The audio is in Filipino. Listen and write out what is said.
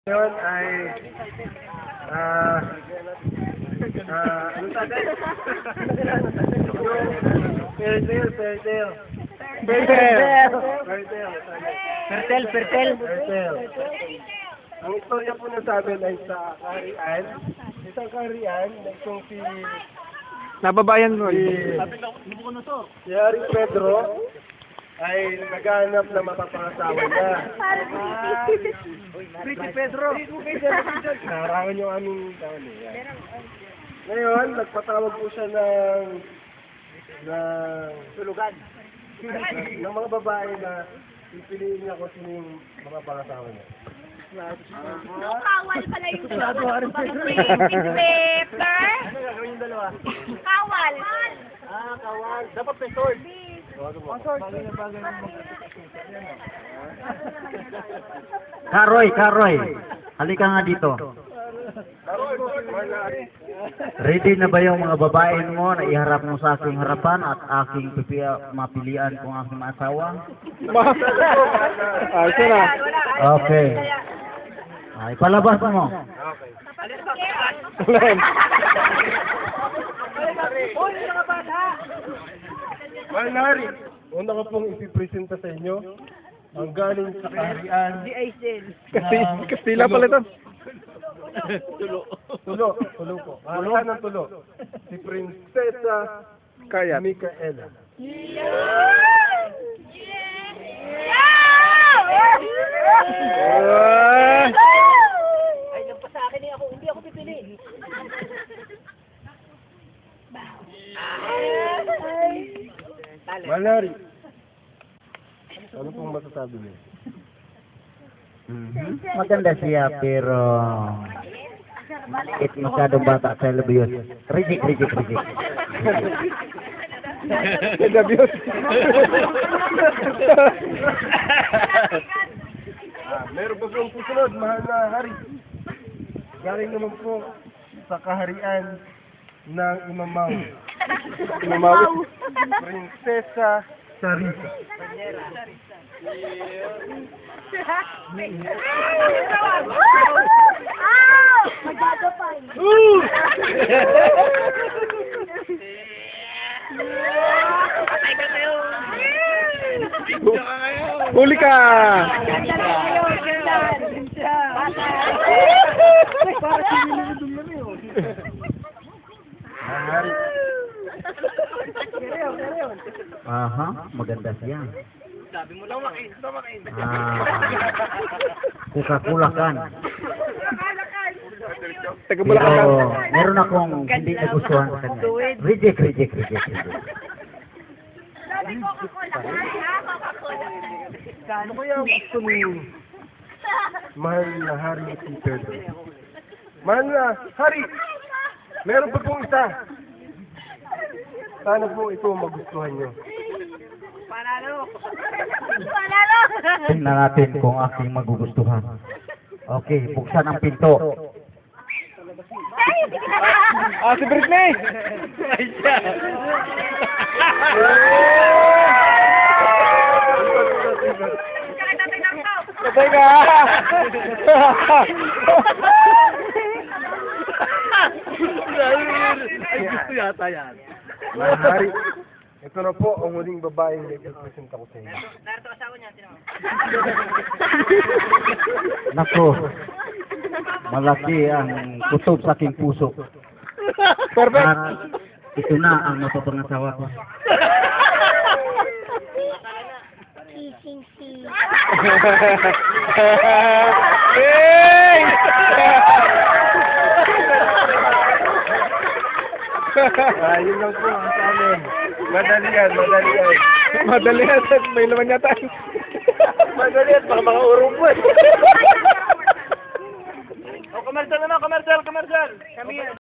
Ngayon ay ano sabi? Fairtail. Ang istorya po na sabi ay sa kaharian. Isang kaharian na itong si Nababayan mo. si Haring Pedro ay naghahanap na makapangasawa niya. Pretty Pedro. Naharangan yung aming taon eh. Ngayon, nagpatawag po siya ng Tulugan. ng mga babae na pipiliin niya kung sino yung mga pangasawa niya. Kawal pala yung dalawa. Pepper. Ano gagawin yung dalawa? Kawal. Kawal. Dapat may sword. Karoy. Halika nga dito. Ready na ba yung mga babae mo na iharap mo sa aking harapan at aking mapilian kung aking maasawa? Ito na. Okay. Ay, palabas mo. Manari, una ko pong ipipresenta sa inyo ang galing sa kaharian. Kastila pala ito. Tulo po. Kaharian ng tulo. Si Prinsesa Kaya. Micaela. Ay, nagpasa akin eh ako. Hindi ako pipili. Manari, ano pong masasabi niyo? Maganda siya pero masyadong bata sa labios. Reject. Meron pa pong susunod, mahal na hari. Galing naman po sa kaharian ng Imamaw. Prinsesa Sarita. Magagapay. Huli ka! Hari. Aha, maganda siya. Coca-Cola kan. Taga Pero Bulacan. meron akong hindi nagustuhan sa kanya. Reject. Sabi Coca-Cola. Coca-Cola. Ano kaya ang gusto ni mahal na hari si Pedro? Mahal na hari, meron pa pong isa. Sana po ito magustuhan nyo. Panalo. Tingnan natin kung aking magugustuhan. Okay, buksan ang pinto. Si Britney! Patay ka! Ay, gusto yata yan. Mahal na hari, ito na po ang huling babaeng na ipipresenta ko sa inyo. Nako, malaki ang kutob sa aking puso. Perfect! At ito na ang mapapangasawa ko. Kissing scene. Hey! Yun lang po ang sa amin. Madali yan. Madali yan. May laman yata. Madali yan, baka mga urong po eh. Commercial. Kami yan.